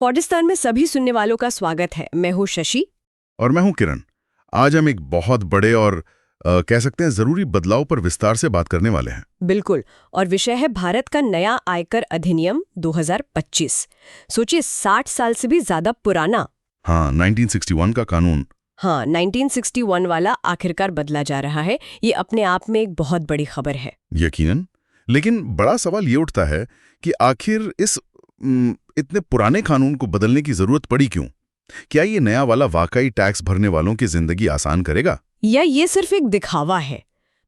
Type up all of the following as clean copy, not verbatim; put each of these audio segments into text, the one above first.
Podcast में सभी सुनने वालों का स्वागत है। मैं हूँ शशि। और मैं हूं किरण। आज हम एक बहुत बड़े और कह सकते हैं जरूरी बदलाव पर विस्तार से बात करने वाले हैं। बिल्कुल। और विषय है भारत का नया आयकर अधिनियम 2025। सोचिए, 60 साल से भी ज्यादा पुराना। हाँ, 1961 का कानून। हाँ, 1961 वाला आखिरकार बदला जा रहा है। ये अपने आप में एक बहुत बड़ी खबर है। यकीनन। लेकिन बड़ा सवाल ये उठता है कि आखिर इस इतने पुराने कानून को बदलने की जरूरत पड़ी क्यों? क्या ये नया वाला वाकई टैक्स भरने वालों की जिंदगी आसान करेगा, या ये सिर्फ एक दिखावा है?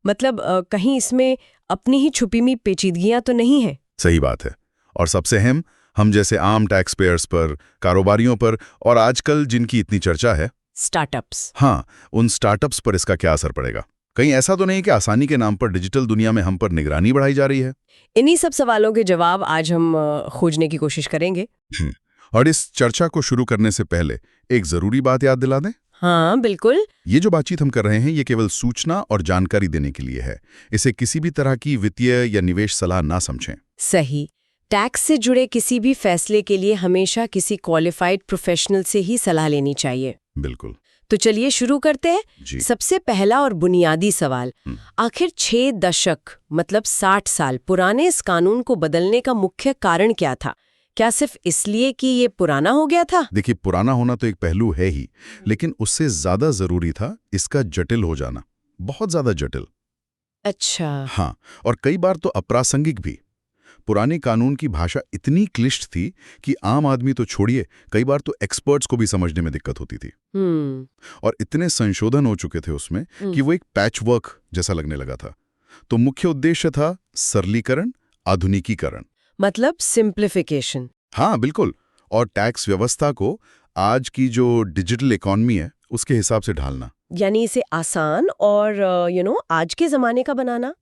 मतलब कहीं इसमें अपनी ही छुपी हुई पेचीदगियां तो नहीं है? सही बात है। और सबसे अहम, हम जैसे आम टैक्स पेयर्स पर, कारोबारियों पर, और आजकल जिनकी इतनी चर्चा है, स्टार्टअप्स। हाँ, उन स्टार्टअप्स पर इसका क्या असर पड़ेगा? कहीं ऐसा तो नहीं कि आसानी के नाम पर डिजिटल दुनिया में हम पर निगरानी बढ़ाई जा रही है? इन्हीं सब सवालों के जवाब आज हम खोजने की कोशिश करेंगे। और इस चर्चा को शुरू करने से पहले एक जरूरी बात याद दिला दें। हाँ बिल्कुल। ये जो बातचीत हम कर रहे हैं, ये केवल सूचना और जानकारी देने के लिए है। इसे किसी भी तरह की वित्तीय या निवेश सलाह ना समझें। सही। टैक्स से जुड़े किसी भी फैसले के लिए हमेशा किसी क्वालिफाइड प्रोफेशनल से ही सलाह लेनी चाहिए। बिल्कुल। तो चलिए शुरू करते हैं। जी। सबसे पहला और बुनियादी सवाल, आखिर 6 दशक मतलब 60 साल पुराने इस कानून को बदलने का मुख्य कारण क्या था? क्या सिर्फ इसलिए कि ये पुराना हो गया था? देखिए, पुराना होना तो एक पहलू है ही, लेकिन उससे ज्यादा जरूरी था इसका जटिल हो जाना। बहुत ज्यादा जटिल। अच्छा। हाँ, और कई बार तो अप्रासंगिक भी। पुराने कानून की भाषा इतनी क्लिष्ट थी कि आम आदमी तो छोड़िए, कई बार तो एक्सपर्ट्स को भी समझने में दिक्कत होती थी। और इतने संशोधन हो चुके थे उसमें कि वो एक पैचवर्क जैसा लगने लगा था। तो मुख्य उद्देश्य था सरलीकरण, आधुनिकीकरण। मतलब सिंप्लीफिकेशन। हाँ बिल्कुल। और टैक्स व्यवस्था को आज की जो डिजिटल इकॉनमी है उसके हिसाब से ढालना। यानी इसे आसान और आज के जमाने का बनाना।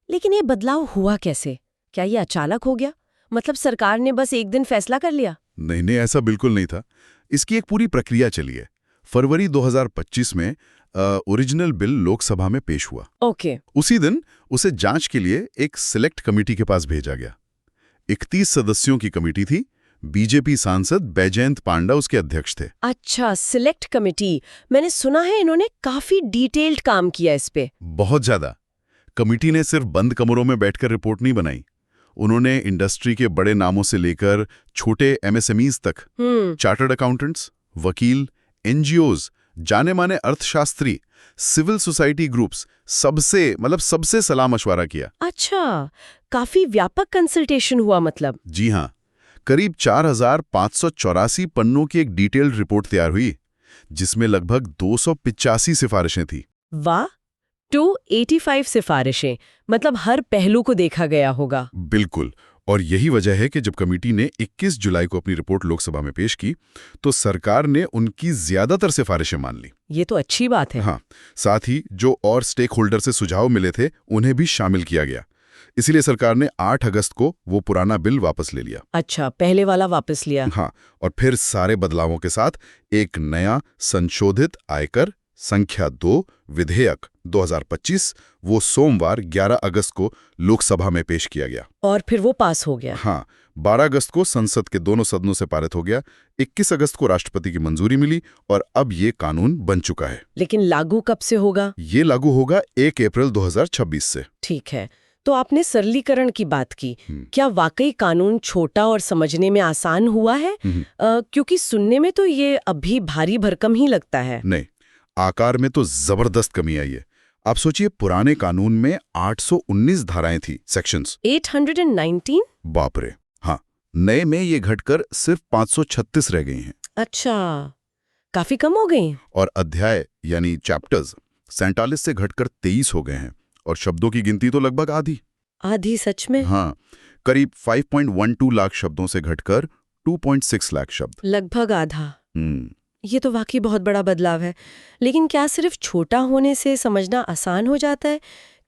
लेकिन ये बदलाव हुआ कैसे? क्या ये अचानक हो गया? मतलब सरकार ने बस एक दिन फैसला कर लिया? नहीं नहीं, ऐसा बिल्कुल नहीं था। इसकी एक पूरी प्रक्रिया चली है। फरवरी 2025 में ओरिजिनल बिल लोकसभा में पेश हुआ। ओके। उसी दिन उसे जांच के लिए एक सिलेक्ट कमेटी के पास भेजा गया। 31 सदस्यों की कमेटी थी। बीजेपी सांसद बैजयंत पांडा उसके अध्यक्ष थे। अच्छा, सिलेक्ट कमेटी। मैंने सुना है इन्होंने काफी डिटेल्ड काम किया इस पे। बहुत ज्यादा। कमेटी ने सिर्फ बंद कमरों में बैठकर रिपोर्ट नहीं बनाई। उन्होंने इंडस्ट्री के बड़े नामों से लेकर छोटे एमएसएमईज तक, चार्टर्ड अकाउंटेंट्स, वकील, एनजीओज, जाने माने अर्थशास्त्री, सिविल सोसाइटी ग्रुप्स, सबसे सलाह मशवरा किया। अच्छा, काफी व्यापक कंसल्टेशन हुआ मतलब। जी हाँ। करीब 4584 पन्नों की एक डिटेल्ड रिपोर्ट तैयार हुई, जिसमें लगभग 285 सिफारिशें थी। वाह, 285 सिफारिशें। मतलब हर पहलू को देखा गया होगा। बिल्कुल। और यही वजह है कि जब कमेटी ने 21 जुलाई को अपनी रिपोर्ट लोकसभा में पेश की, तो सरकार ने उनकी ज्यादातर सिफारिशें मान ली। ये तो अच्छी बात है। हाँ, साथ ही जो और स्टेक होल्डर से सुझाव मिले थे उन्हें भी शामिल किया गया। इसीलिए सरकार ने 8 अगस्त को वो पुराना बिल वापस ले लिया। अच्छा, पहले वाला वापस लिया। हाँ, और फिर सारे बदलावों के साथ एक नया संशोधित आयकर संख्या 2 विधेयक 2025 वो सोमवार 11 अगस्त को लोकसभा में पेश किया गया। और फिर वो पास हो गया। हाँ, 12 अगस्त को संसद के दोनों सदनों से पारित हो गया। 21 अगस्त को राष्ट्रपति की मंजूरी मिली और अब ये कानून बन चुका है। लेकिन लागू कब से होगा? ये लागू होगा 1 अप्रैल 2026 से। ठीक है। तो आपने सरलीकरण की बात की। क्या वाकई कानून छोटा और समझने में आसान हुआ है? क्योंकि सुनने में तो ये अभी भारी भरकम ही लगता है। नहीं, आकार में तो जबरदस्त कमी आई है। आप सोचिए, पुराने कानून में 819 धाराएं थी, सेक्शंस। 819? बाप रे। हाँ, नए में ये घटकर सिर्फ 536 रह गई हैं। अच्छा, काफी कम हो गई। और अध्याय यानी चैप्टर्स 47 से घटकर 23 हो गए हैं। और शब्दों की गिनती तो लगभग आधी। आधी? सच में? हाँ, करीब 5.12 लाख शब्दों से घटकर 2.6 लाख शब्द। लगभग आधा। ये तो वाकई बहुत बड़ा बदलाव है। लेकिन क्या सिर्फ छोटा होने से समझना आसान हो जाता है?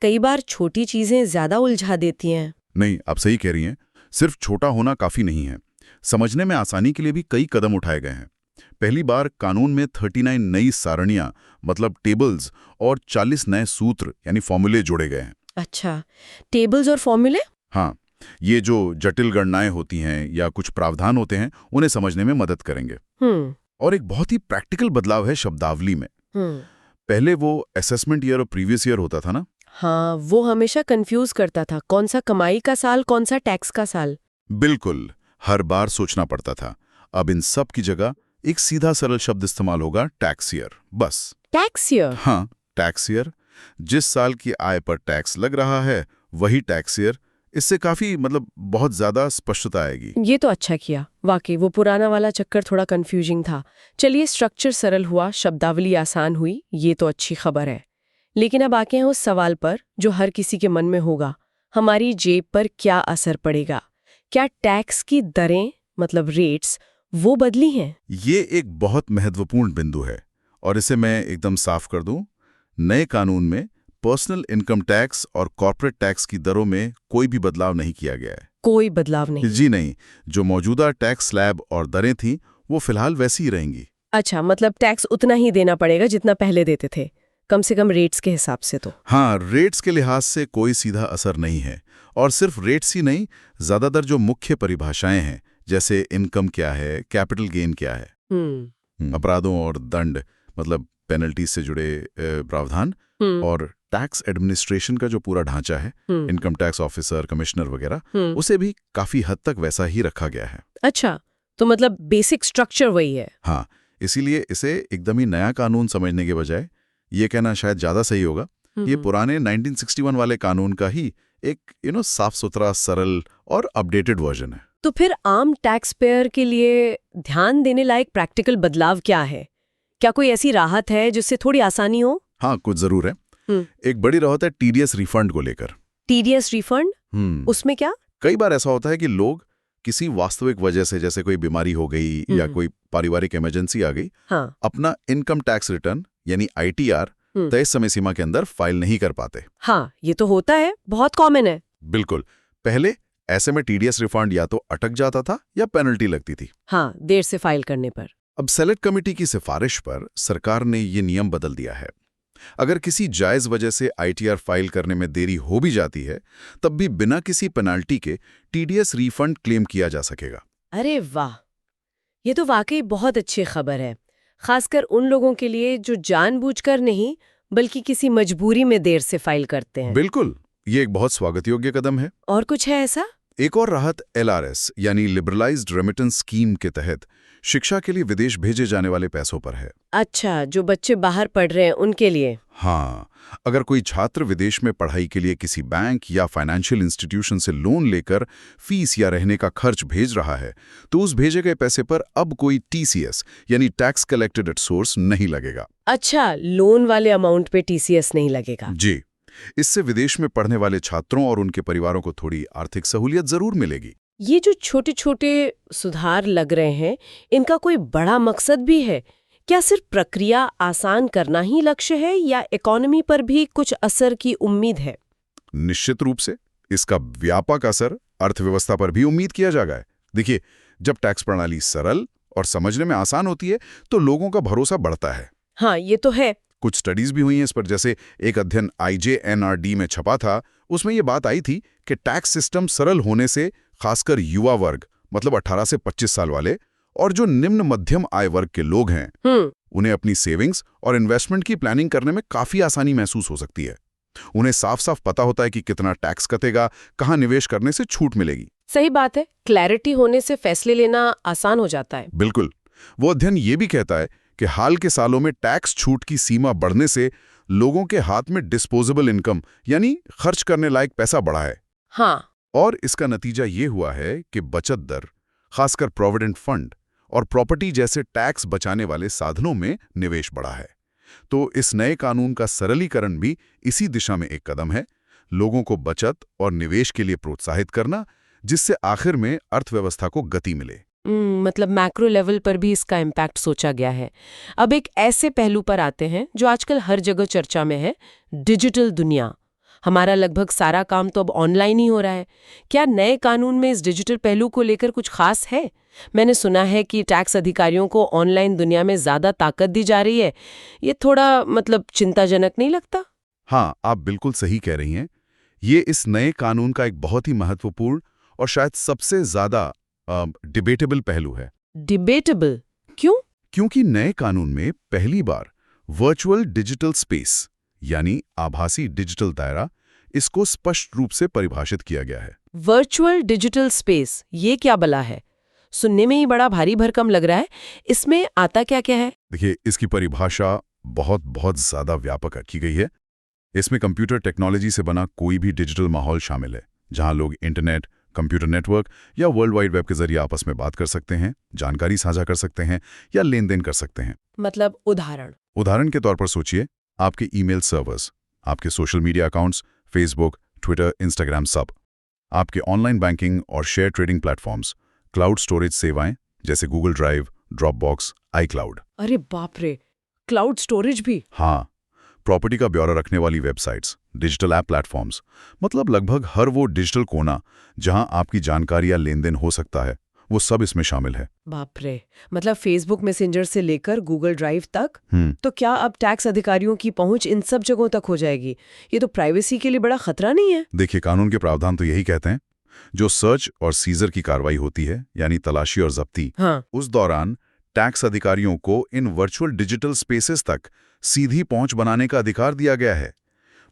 कई बार छोटी चीजें ज्यादा उलझा देती हैं। नहीं, आप सही कह रही हैं। सिर्फ छोटा होना काफी नहीं है। समझने में आसानी के लिए भी कई कदम उठाए गए हैं। पहली बार कानून में 39 नई सारणियां मतलब टेबल्स और 40 नए सूत्र यानी फॉर्मूले जोड़े गए हैं। अच्छा, टेबल्स और फॉर्मूले? हाँ, ये जो जटिल गणनाएं होती हैं या कुछ प्रावधान होते हैं उन्हें समझने में मदद करेंगे। और एक बहुत ही प्रैक्टिकल बदलाव है शब्दावली में। पहले वो असेसमेंट ईयर और प्रीवियस ईयर होता था ना। हाँ, वो हमेशा कंफ्यूज करता था, कौन सा कमाई का साल, कौन सा टैक्स का साल। बिल्कुल, हर बार सोचना पड़ता था। अब इन सब की जगह एक सीधा सरल शब्द इस्तेमाल होगा, टैक्स ईयर, बस। Tax year? हाँ, टैक्स ईयर। जिस साल की आय पर टैक्स लग रहा है वही टैक्स ईयर। इससे काफी बहुत ज्यादा स्पष्टता आएगी। ये तो अच्छा किया। वाकई वो पुराना वाला चक्कर थोड़ा कंफ्यूजिंग था। चलिए, स्ट्रक्चर सरल हुआ, शब्दावली आसान हुई, ये तो अच्छी खबर है। लेकिन अब आके हैं उस सवाल पर जो हर किसी के मन में होगा, हमारी जेब पर क्या असर पड़ेगा? क्या टैक्स की दरें रेट्स वो बदली हैं? ये एक बहुत महत्वपूर्ण बिंदु है और इसे मैं एकदम साफ कर दूं। नए कानून में पर्सनल इनकम टैक्स और कॉर्पोरेट टैक्स की दरों में कोई भी बदलाव नहीं किया गया है। कोई बदलाव नहीं? जी नहीं। जो मौजूदा टैक्स स्लैब और दरें थीं वो फिलहाल वैसी ही रहेंगी। अच्छा, टैक्स उतना ही देना पड़ेगा जितना पहले देते थे, कम से कम रेट्स के हिसाब से तो। हाँ, रेट्स के लिहाज से कोई सीधा असर नहीं है। और सिर्फ रेट्स ही नहीं, ज्यादातर जो मुख्य परिभाषाएं हैं, जैसे इनकम क्या है, कैपिटल गेन क्या है, अपराधों और दंड पेनल्टी से जुड़े प्रावधान, और टैक्स एडमिनिस्ट्रेशन का जो पूरा ढांचा है, इनकम टैक्स ऑफिसर, कमिश्नर वगैरह, उसे भी काफी हद तक वैसा ही रखा गया है। अच्छा, तो बेसिक स्ट्रक्चर वही है। हाँ, इसीलिए इसे एकदम ही नया कानून समझने के बजाय ये कहना शायद ज्यादा सही होगा, ये पुराने 1961 वाले कानून का ही एक साफ सुथरा, सरल और अपडेटेड वर्जन है। तो फिर आम टैक्स पेयर के लिए ध्यान देने लायक प्रैक्टिकल बदलाव क्या है? क्या कोई ऐसी राहत है जिससे थोड़ी आसानी हो? हाँ, कुछ जरूर है। एक बड़ी राहत है टीडीएस रिफंड को लेकर। TDS refund? उसमें क्या? कई बार ऐसा होता है कि लोग किसी वास्तविक वजह से, जैसे कोई बीमारी हो गई या कोई पारिवारिक इमरजेंसी आ गई, हाँ, अपना इनकम टैक्स रिटर्न यानी आईटीआर तय समय सीमा के अंदर फाइल नहीं कर पाते। हाँ, ये तो होता है, बहुत कॉमन है। बिल्कुल। पहले ऐसे में टीडीएस रिफंड या तो अटक जाता था या पेनल्टी लगती थी। हाँ, देर से फाइल करने पर। अब सेलेक्ट कमेटी की सिफारिश पर सरकार ने ये नियम बदल दिया है। अगर किसी जायज वजह से आईटीआर फाइल करने में देरी हो भी जाती है, तब भी बिना किसी पेनाल्टी के टीडीएस रिफंड क्लेम किया जा सकेगा। अरे वाह, ये तो वाकई बहुत अच्छी खबर है, खासकर उन लोगों के लिए जो जानबूझकर नहीं बल्कि किसी मजबूरी में देर से फाइल करते हैं। बिल्कुल, ये एक बहुत स्वागत योग्य कदम है। और कुछ है ऐसा? एक और राहत एलआरएस यानी लिबरलाइज्ड रेमिटेंस स्कीम के तहत शिक्षा के लिए विदेश भेजे जाने वाले पैसों पर है। अच्छा, जो बच्चे बाहर पढ़ रहे हैं उनके लिए? हाँ, अगर कोई छात्र विदेश में पढ़ाई के लिए किसी बैंक या फाइनेंशियल इंस्टीट्यूशन से लोन लेकर फीस या रहने का खर्च भेज रहा है, तो उस भेजे गए पैसे पर अब कोई टीसीएस यानी टैक्स कलेक्टेड एट सोर्स नहीं लगेगा। अच्छा, लोन वाले अमाउंट पे टीसीएस नहीं लगेगा? जी, इससे विदेश में पढ़ने वाले छात्रों और उनके परिवारों को थोड़ी आर्थिक सहूलियत जरूर मिलेगी। ये जो छोटे छोटे सुधार लग रहे हैं, इनका कोई बड़ा मकसद भी है क्या? सिर्फ प्रक्रिया आसान करना ही लक्ष्य है या इकोनॉमी पर भी कुछ असर की उम्मीद है? निश्चित रूप से इसका व्यापक असर अर्थव्यवस्था पर भी उम्मीद किया जा रहा है। देखिए, जब टैक्स प्रणाली सरल और समझने में आसान होती है तो लोगों का भरोसा बढ़ता है। हाँ, ये तो है। कुछ स्टडीज भी हुई हैं इस पर, जैसे एक अध्ययन IJNRD में छपा था। उसमें ये बात आई थी कि टैक्स सिस्टम सरल होने से खासकर युवा वर्ग 18 से 25 साल वाले और जो निम्न मध्यम आय वर्ग के लोग हैं, उन्हें अपनी सेविंग्स और इन्वेस्टमेंट की प्लानिंग करने में काफी आसानी महसूस हो सकती है। उन्हें साफ साफ पता होता है कि कितना टैक्स कटेगा, कहाँ निवेश करने से छूट मिलेगी। सही बात है, क्लैरिटी होने से फैसले लेना आसान हो जाता है। बिल्कुल। वो अध्ययन ये भी कहता है कि हाल के सालों में टैक्स छूट की सीमा बढ़ने से लोगों के हाथ में डिस्पोजेबल इनकम यानी खर्च करने लायक पैसा बढ़ा है। हाँ, और इसका नतीजा ये हुआ है कि बचत दर, खासकर प्रोविडेंट फंड और प्रॉपर्टी जैसे टैक्स बचाने वाले साधनों में निवेश बढ़ा है। तो इस नए कानून का सरलीकरण भी इसी दिशा में एक कदम है, लोगों को बचत और निवेश के लिए प्रोत्साहित करना, जिससे आखिर में अर्थव्यवस्था को गति मिले। मैक्रो लेवल पर भी इसका इम्पैक्ट सोचा गया है। अब एक ऐसे पहलू पर आते हैं जो आजकल हर जगह चर्चा में है, डिजिटल दुनिया। हमारा लगभग सारा काम तो अब ऑनलाइन ही हो रहा है। क्या नए कानून में इस डिजिटल पहलू को लेकर कुछ खास है? मैंने सुना है कि टैक्स अधिकारियों को ऑनलाइन दुनिया में ज्यादा ताकत दी जा रही है। ये थोड़ा चिंताजनक नहीं लगता? हाँ, आप बिल्कुल सही कह रही हैं। ये इस नए कानून का एक बहुत ही महत्वपूर्ण और शायद सबसे ज्यादा डिबेटेबल पहलू है। डिबेटेबल क्यों? क्योंकि नए कानून में पहली बार वर्चुअल डिजिटल स्पेस यानी आभासी डिजिटल दायरा, इसको स्पष्ट रूप से परिभाषित किया गया है। वर्चुअल डिजिटल स्पेस, ये क्या बला है? सुनने में ही बड़ा भारी भरकम लग रहा है। इसमें आता क्या क्या है? देखिए, इसकी परिभाषा बहुत बहुत ज्यादा व्यापक की गई है। इसमें कंप्यूटर टेक्नोलॉजी से बना कोई भी डिजिटल माहौल शामिल है, जहां लोग इंटरनेट, कंप्यूटर नेटवर्क या वर्ल्ड वाइड वेब के जरिए आपस में बात कर सकते हैं, जानकारी साझा कर सकते हैं या लेन देन कर सकते हैं। मतलब उदाहरण के तौर पर सोचिए, आपके ईमेल सर्वर्स, आपके social media accounts, Facebook, Twitter, Instagram, सब, आपके ऑनलाइन बैंकिंग और share trading platforms, cloud storage सेवाएं जैसे गूगल ड्राइव, ड्रॉपबॉक्स, iCloud। अरे बाप रे, क्लाउड स्टोरेज भी? हाँ, प्रॉपर्टी का ब्यौरा रखने वाली वेबसाइट्स, डिजिटल ऐप प्लेटफॉर्म्स, मतलब लगभग हर वो डिजिटल कोना जहां आपकी जानकारी या लेन देन हो सकता है, वो सब इसमें शामिल है। बाप रे, मतलब फेसबुक मैसेंजर से लेकर गूगल ड्राइव तक। तो क्या अब टैक्स अधिकारियों की पहुंच इन सब जगहों तक हो जाएगी? ये तो प्राइवेसी के लिए बड़ा खतरा नहीं है? देखिए, कानून के प्रावधान तो यही कहते हैं, जो सर्च और सीजर की कार्रवाई होती है, यानी तलाशी और जब्ती, हाँ। उस दौरान टैक्स अधिकारियों को इन वर्चुअल डिजिटल स्पेसेस तक सीधी पहुंच बनाने का अधिकार दिया गया है।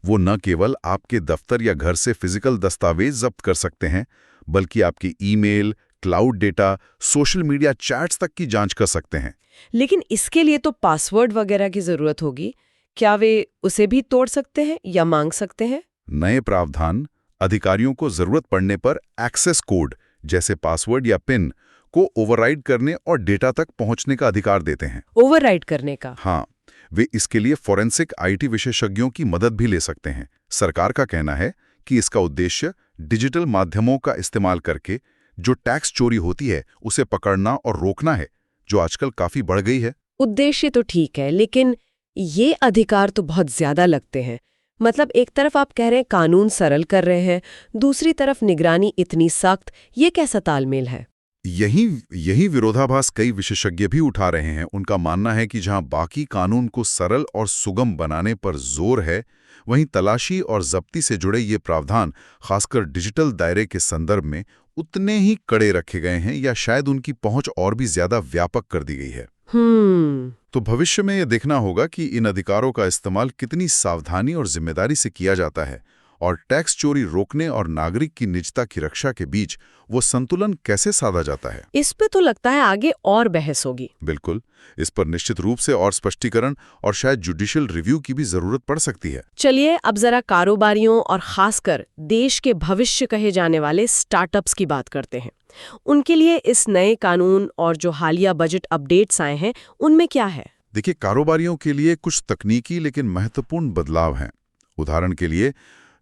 वो न केवल आपके दफ्तर या घर से फिजिकल दस्तावेज जब्त कर सकते हैं, बल्कि आपकी email, cloud data, social media chats तक की जांच कर सकते हैं। लेकिन इसके लिए तो पासवर्ड वगैरह की जरूरत होगी। क्या वे उसे भी तोड़ सकते हैं या मांग सकते हैं? नए प्रावधान अधिकारियों को जरूरत पड़ने पर एक्सेस कोड जैसे पासवर्ड या पिन को ओवरराइड करने और डेटा तक पहुंचने का अधिकार देते हैं। ओवरराइड करने का? हाँ, वे इसके लिए फॉरेंसिक आईटी विशेषज्ञों की मदद भी ले सकते हैं। सरकार का कहना है कि इसका उद्देश्य डिजिटल माध्यमों का इस्तेमाल करके जो टैक्स चोरी होती है उसे पकड़ना और रोकना है, जो आजकल काफी बढ़ गई है। उद्देश्य तो ठीक है, लेकिन ये अधिकार तो बहुत ज्यादा लगते हैं। मतलब एक तरफ आप कह रहे हैं कानून सरल कर रहे हैं, दूसरी तरफ निगरानी इतनी सख्त, ये कैसा तालमेल है? यही विरोधाभास कई विशेषज्ञ भी उठा रहे हैं। उनका मानना है कि जहां बाकी कानून को सरल और सुगम बनाने पर जोर है, वहीं तलाशी और जब्ती से जुड़े ये प्रावधान खासकर डिजिटल दायरे के संदर्भ में उतने ही कड़े रखे गए हैं या शायद उनकी पहुंच और भी ज्यादा व्यापक कर दी गई है। तो भविष्य में यह देखना होगा कि इन अधिकारों का इस्तेमाल कितनी सावधानी और जिम्मेदारी से किया जाता है और टैक्स चोरी रोकने और नागरिक की निजता की रक्षा के बीच वो संतुलन कैसे साधा जाता है। इस पे तो लगता है आगे और बहस होगी। बिल्कुल, इस पर निश्चित रूप से और स्पष्टीकरण और शायद जुडिशियल रिव्यू की भी जरूरत पड़ सकती है। चलिए अब जरा कारोबारियों और खासकर देश के भविष्य कहे जाने वाले स्टार्टअप्स की बात करते हैं। उनके लिए इस नए कानून और जो हालिया बजट अपडेट्स आए हैं, उनमें क्या है? देखिए, कारोबारियों के लिए कुछ तकनीकी लेकिन महत्वपूर्ण बदलाव हैं। उदाहरण के लिए,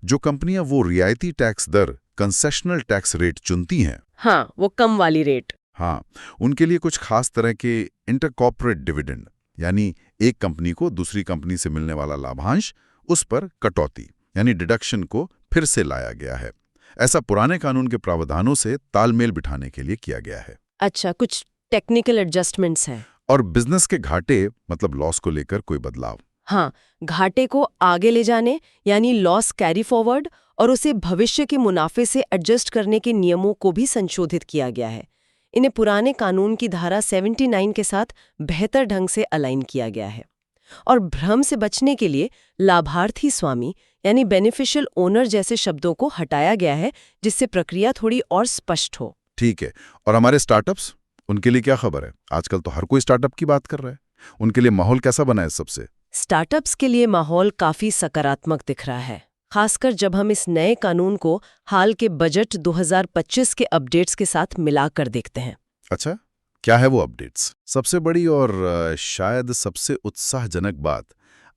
जो कंपनियां वो रियायती टैक्स दर, कंसेशनल टैक्स रेट चुनती हैं, हाँ, वो कम वाली रेट, हाँ, उनके लिए कुछ खास तरह के इंटरकॉर्पोरेट डिविडेंड, यानी एक कंपनी को दूसरी कंपनी से मिलने वाला लाभांश, उस पर कटौती यानी डिडक्शन को फिर से लाया गया है। ऐसा पुराने कानून के प्रावधानों से तालमेल बिठाने के लिए किया गया है। अच्छा, कुछ टेक्निकल एडजस्टमेंट्स हैं। और बिजनेस के घाटे मतलब लॉस को लेकर कोई बदलाव। हाँ, घाटे को आगे ले जाने यानी लॉस कैरी फॉरवर्ड और उसे भविष्य के मुनाफे से एडजस्ट करने के नियमों को भी संशोधित किया गया है। इन्हें पुराने कानून की धारा 79 के साथ बेहतर ढंग से अलाइन किया गया है। और भ्रम से बचने के लिए लाभार्थी स्वामी यानी बेनिफिशियल ओनर जैसे शब्दों को हटाया गया है, जिससे प्रक्रिया थोड़ी और स्पष्ट हो। ठीक है, और हमारे स्टार्टअप्स, उनके लिए क्या खबर है? आजकल तो हर कोई स्टार्टअप की बात कर रहा है। उनके लिए माहौल कैसा बना है? सबसे स्टार्टअप्स के लिए माहौल काफी सकारात्मक दिख रहा है, खासकर जब हम इस नए कानून को हाल के बजट 2025 के अपडेट्स के साथ मिलाकर देखते हैं। अच्छा, क्या है वो अपडेट्स? सबसे बड़ी और शायद सबसे उत्साहजनक बात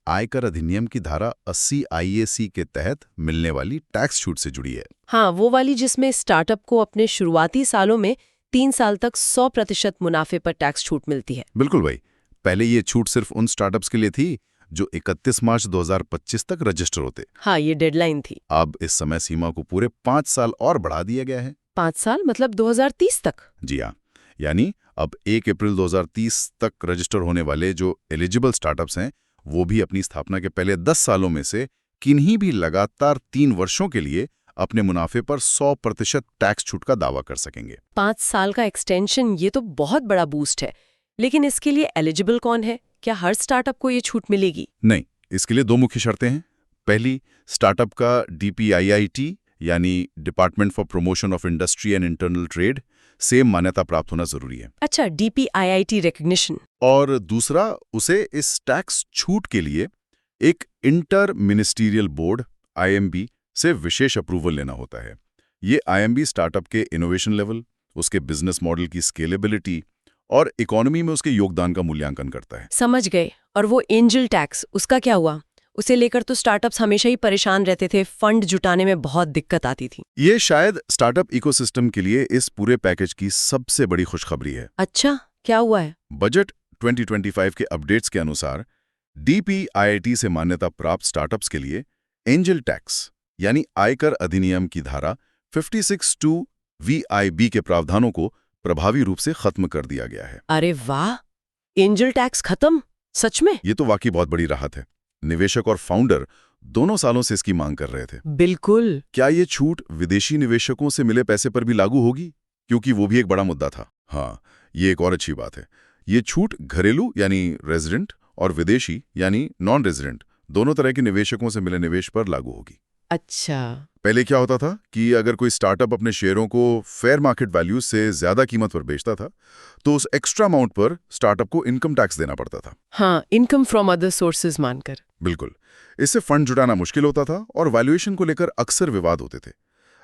आयकर अधिनियम की धारा 80 IAC के तहत मिलने वाली टैक्स छूट से जुड़ी है। हाँ, वो वाली जिसमें स्टार्टअप को अपने शुरुआती सालों में 3 साल तक 100% मुनाफे पर टैक्स छूट मिलती है। बिल्कुल भाई, पहले ये छूट सिर्फ उन स्टार्टअप्स के लिए थी जो 31 मार्च 2025 तक रजिस्टर होते। हाँ, ये डेडलाइन थी। अब इस समय सीमा को पूरे 5 साल और बढ़ा दिया गया है। 5 साल मतलब 2030 तक? जी हाँ, यानी अब 1 अप्रैल 2030 तक रजिस्टर होने वाले जो एलिजिबल स्टार्टअप्स हैं, वो भी अपनी स्थापना के पहले 10 सालों में से किन्हीं भी लगातार 3 वर्षों के लिए अपने मुनाफे पर 100% टैक्स छूट का दावा कर सकेंगे। 5 साल का एक्सटेंशन, ये तो बहुत बड़ा बूस्ट है। लेकिन इसके लिए एलिजिबल कौन है? क्या हर स्टार्टअप को ये छूट मिलेगी? नहीं, इसके लिए 2 मुख्य शर्तें हैं। पहली, स्टार्टअप का DPIIT यानी department for promotion of industry and internal trade से मान्यता प्राप्त होना जरूरी है। अच्छा, DPIIT रिकग्निशन। और दूसरा, उसे इस टैक्स छूट के लिए एक इंटर मिनिस्टीरियल बोर्ड IMB से विशेष अप्रूवल लेना होता है। ये IMB स्टार्टअप के इनोवेशन लेवल, उसके बिजनेस मॉडल की स्केलेबिलिटी और इकोनॉमी में उसके योगदान का मूल्यांकन करता है। समझ गए। और वो एंजल टैक्स, उसका क्या हुआ? उसे लेकर तो स्टार्टअप्स हमेशा ही परेशान रहते थे, फंड जुटाने में बहुत दिक्कत आती थी। ये शायद स्टार्टअप इकोसिस्टम के लिए इस पूरे पैकेज की सबसे बड़ी खुशखबरी है। अच्छा, क्या हुआ है? बजट 2025 के अपडेट्स के अनुसार DPIIT से मान्यता प्राप्त स्टार्टअप्स के लिए एंजल टैक्स यानी आयकर अधिनियम की धारा 56(2) VIB के प्रावधानों को प्रभावी रूप से खत्म कर दिया गया है। अरे वाह, एंजल टैक्स खत्म? सच में? ये तो वाकई बहुत बड़ी राहत है। निवेशक और फाउंडर दोनों सालों से इसकी मांग कर रहे थे। बिल्कुल। क्या ये छूट विदेशी निवेशकों से मिले पैसे पर भी लागू होगी? क्योंकि वो भी एक बड़ा मुद्दा था। हाँ, ये एक और अच्छी बात है। ये छूट घरेलू यानी रेजिडेंट और विदेशी यानी नॉन रेजिडेंट दोनों तरह के निवेशकों से मिले निवेश पर लागू होगी। अच्छा। पहले क्या होता था कि अगर कोई स्टार्टअप अपने शेयरों को फेयर मार्केट वैल्यू से ज्यादा कीमत पर बेचता था, तो उस एक्स्ट्रा अमाउंट पर स्टार्टअप को इनकम टैक्स देना पड़ता था। हाँ, इनकम फ्रॉम अदर सोर्सेज मानकर। बिल्कुल। इससे फंड जुटाना मुश्किल होता था और वैल्यूएशन को लेकर अक्सर विवाद होते थे।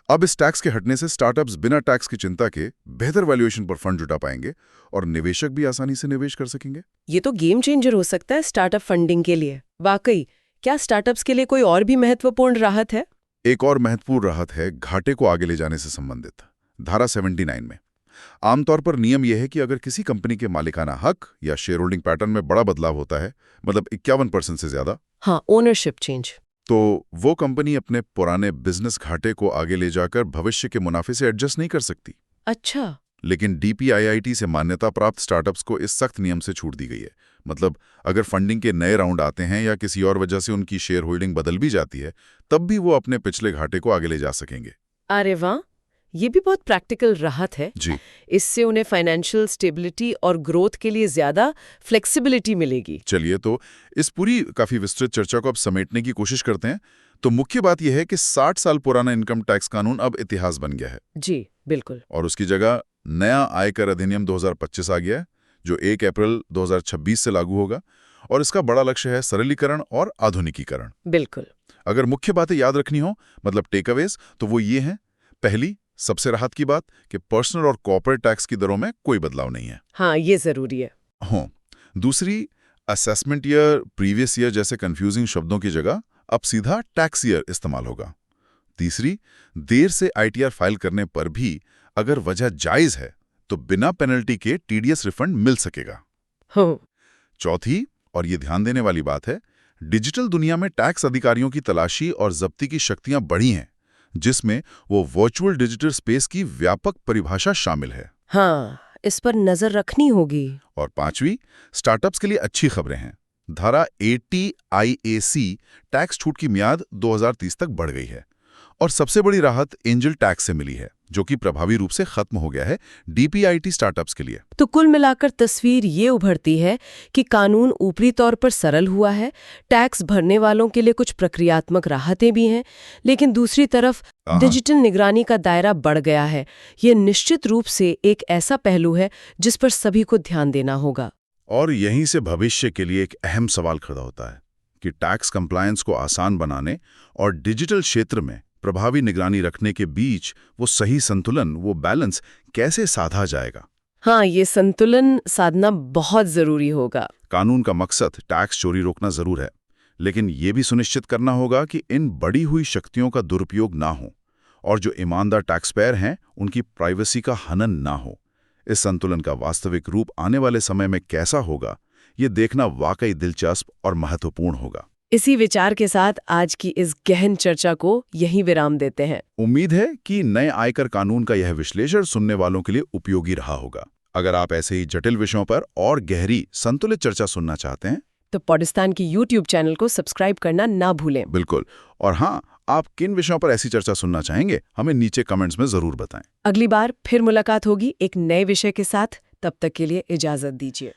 अब इस टैक्स के हटने से स्टार्टअप्स बिना टैक्स की चिंता के बेहतर वैल्यूएशन पर फंड जुटा पाएंगे और निवेशक भी आसानी से निवेश कर सकेंगे। ये तो गेम चेंजर हो सकता है स्टार्टअप फंडिंग के लिए। वाकई, क्या स्टार्टअप्स के लिए कोई और भी महत्वपूर्ण राहत है? एक और महत्वपूर्ण राहत है घाटे को आगे ले जाने से संबंधित। धारा 79 में आमतौर पर नियम यह है कि अगर किसी कंपनी के मालिकाना हक या शेयर होल्डिंग पैटर्न में बड़ा बदलाव होता है, मतलब 51% से ज्यादा, हाँ, ओनरशिप चेंज, तो वो कंपनी अपने पुराने बिजनेस घाटे को आगे ले जाकर भविष्य के मुनाफे से एडजस्ट नहीं कर सकती। अच्छा। लेकिन DPIIT से मान्यता प्राप्त स्टार्टअप्स को इस सख्त नियम से छूट दी गई है। मतलब अगर फंडिंग के नए राउंड आते हैं या किसी और वजह से उनकी शेयर होल्डिंग बदल भी जाती है, तब भी वो अपने पिछले घाटे को आगे ले जा सकेंगे। अरे वाह, ये भी बहुत प्रैक्टिकल राहत है जी। इससे उन्हें फाइनेंशियल स्टेबिलिटी और ग्रोथ के लिए ज्यादा फ्लेक्सिबिलिटी मिलेगी। चलिए, तो इस पूरी काफी विस्तृत चर्चा को अब समेटने की कोशिश करते हैं। तो मुख्य बात यह है कि 60 साल पुराना इनकम टैक्स कानून अब इतिहास बन गया है। जी बिल्कुल। और उसकी जगह नया आयकर अधिनियम 2025 आ गया है, जो 1 अप्रैल 2026 से लागू होगा। और इसका बड़ा लक्ष्य है सरलीकरण और आधुनिकीकरण। बिल्कुल। अगर मुख्य बातें याद रखनी हो, मतलब टेकअवेज, तो वो ये हैं। पहली, सबसे राहत की बात कि पर्सनल और कॉर्पोरेट टैक्स की दरों में कोई बदलाव नहीं है। हाँ, ये जरूरी है। हाँ। दूसरी, असेसमेंट ईयर, प्रीवियस ईयर जैसे कंफ्यूजिंग शब्दों की जगह अब सीधा टैक्स ईयर इस्तेमाल होगा। तीसरी, देर से ITR फाइल करने पर भी अगर वजह जायज है तो बिना पेनल्टी के TDS रिफंड मिल सकेगा। हो। चौथी, और ये ध्यान देने वाली बात है, डिजिटल दुनिया में टैक्स अधिकारियों की तलाशी और जब्ती की शक्तियां बढ़ी हैं, जिसमें वो वर्चुअल डिजिटल स्पेस की व्यापक परिभाषा शामिल है। हाँ, इस पर नजर रखनी होगी। और पांचवी, स्टार्टअप्स के लिए अच्छी खबरें हैं। धारा 80 IAC टैक्स छूट की मियाद 2030 तक बढ़ गई है। और सबसे बड़ी राहत एंजल टैक्स से मिली है, जो कि प्रभावी रूप से खत्म हो गया है DPIIT स्टार्टअप्स के लिए। तो कुल मिलाकर तस्वीर ये उभरती है कि कानून ऊपरी तौर पर सरल हुआ है, टैक्स भरने वालों के लिए कुछ प्रक्रियात्मक राहतें भी हैं, लेकिन दूसरी तरफ डिजिटल निगरानी का दायरा बढ़ गया है। ये निश्चित रूप से एक ऐसा पहलू है जिस पर सभी को ध्यान देना होगा। और यहीं से भविष्य के लिए एक अहम सवाल खड़ा होता है कि टैक्स कंप्लायंस को आसान बनाने और डिजिटल क्षेत्र में प्रभावी निगरानी रखने के बीच वो सही संतुलन, वो बैलेंस कैसे साधा जाएगा। हाँ, ये संतुलन साधना बहुत जरूरी होगा। कानून का मकसद टैक्स चोरी रोकना जरूर है, लेकिन ये भी सुनिश्चित करना होगा कि इन बढ़ी हुई शक्तियों का दुरुपयोग ना हो और जो ईमानदार टैक्सपेयर हैं उनकी प्राइवेसी का हनन ना हो। इस संतुलन का वास्तविक रूप आने वाले समय में कैसा होगा, ये देखना वाकई दिलचस्प और महत्वपूर्ण होगा। इसी विचार के साथ आज की इस गहन चर्चा को यहीं विराम देते हैं। उम्मीद है कि नए आयकर कानून का यह विश्लेषण सुनने वालों के लिए उपयोगी रहा होगा। अगर आप ऐसे ही जटिल विषयों पर और गहरी संतुलित चर्चा सुनना चाहते हैं तो पॉडिस्तान की YouTube चैनल को सब्सक्राइब करना ना भूलें। बिल्कुल। और हाँ, आप किन विषयों पर ऐसी चर्चा सुनना चाहेंगे, हमें नीचे कमेंट्स में जरूर बताएं। अगली बार फिर मुलाकात होगी एक नए विषय के साथ। तब तक के लिए इजाजत दीजिए।